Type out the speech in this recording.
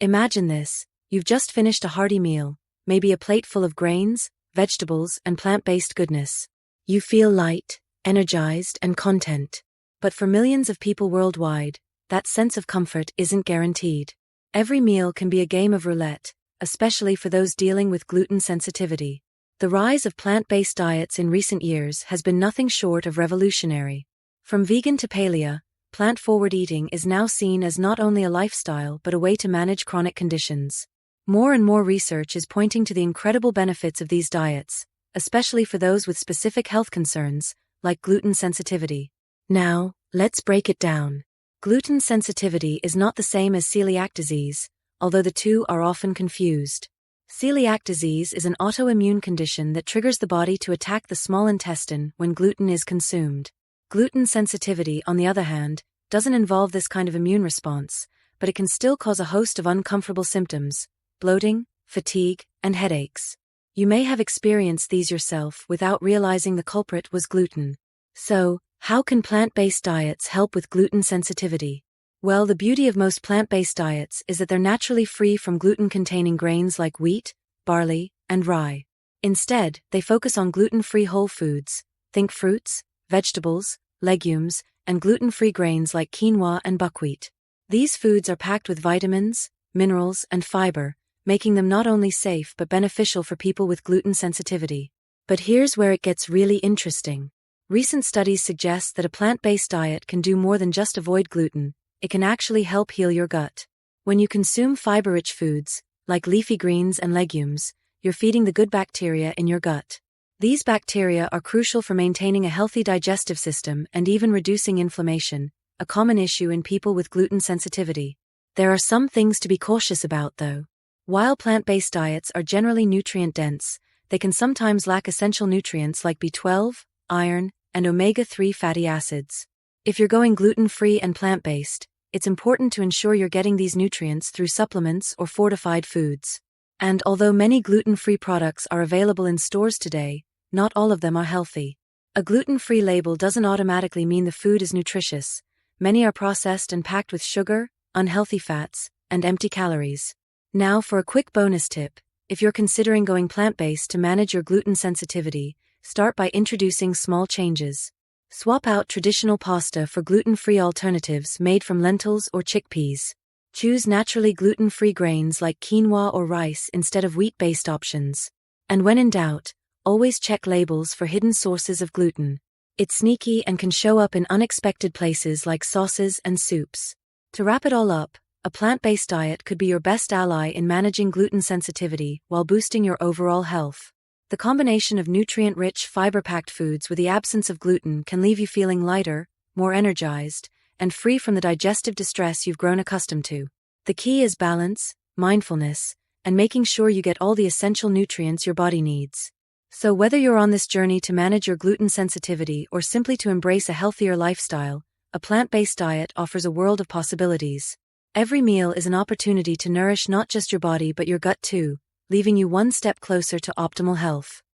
Imagine this: you've just finished a hearty meal, maybe a plate full of grains, vegetables, and plant-based goodness. You feel light, energized, and content. But for millions of people worldwide, that sense of comfort isn't guaranteed. Every meal can be a game of roulette, especially for those dealing with gluten sensitivity. The rise of plant-based diets in recent years has been nothing short of revolutionary. From vegan to paleo, plant-forward eating is now seen as not only a lifestyle but a way to manage chronic conditions. More and more research is pointing to the incredible benefits of these diets, especially for those with specific health concerns, like gluten sensitivity. Now, let's break it down. Gluten sensitivity is not the same as celiac disease, although the two are often confused. Celiac disease is an autoimmune condition that triggers the body to attack the small intestine when gluten is consumed. Gluten sensitivity, on the other hand, doesn't involve this kind of immune response, but it can still cause a host of uncomfortable symptoms: bloating, fatigue, and headaches. You may have experienced these yourself without realizing the culprit was gluten. So, how can plant-based diets help with gluten sensitivity? Well, the beauty of most plant-based diets is that they're naturally free from gluten-containing grains like wheat, barley, and rye. Instead, they focus on gluten-free whole foods. Think fruits, vegetables, legumes, and gluten-free grains like quinoa and buckwheat. These foods are packed with vitamins, minerals, and fiber, making them not only safe but beneficial for people with gluten sensitivity. But here's where it gets really interesting. Recent studies suggest that a plant-based diet can do more than just avoid gluten. It can actually help heal your gut. When you consume fiber-rich foods, like leafy greens and legumes, you're feeding the good bacteria in your gut. These bacteria are crucial for maintaining a healthy digestive system and even reducing inflammation, a common issue in people with gluten sensitivity. There are some things to be cautious about, though. While plant-based diets are generally nutrient-dense, they can sometimes lack essential nutrients like B12, iron, and omega-3 fatty acids. If you're going gluten-free and plant-based, it's important to ensure you're getting these nutrients through supplements or fortified foods. And although many gluten-free products are available in stores today, not all of them are healthy. A gluten-free label doesn't automatically mean the food is nutritious. Many are processed and packed with sugar, unhealthy fats, and empty calories. Now for a quick bonus tip: if you're considering going plant-based to manage your gluten sensitivity, start by introducing small changes. Swap out traditional pasta for gluten-free alternatives made from lentils or chickpeas. Choose naturally gluten-free grains like quinoa or rice instead of wheat-based options. And when in doubt, always check labels for hidden sources of gluten. It's sneaky and can show up in unexpected places like sauces and soups. To wrap it all up, a plant-based diet could be your best ally in managing gluten sensitivity while boosting your overall health. The combination of nutrient-rich, fiber-packed foods with the absence of gluten can leave you feeling lighter, more energized, and free from the digestive distress you've grown accustomed to. The key is balance, mindfulness, and making sure you get all the essential nutrients your body needs. So whether you're on this journey to manage your gluten sensitivity or simply to embrace a healthier lifestyle, a plant-based diet offers a world of possibilities. Every meal is an opportunity to nourish not just your body but your gut too, leaving you one step closer to optimal health.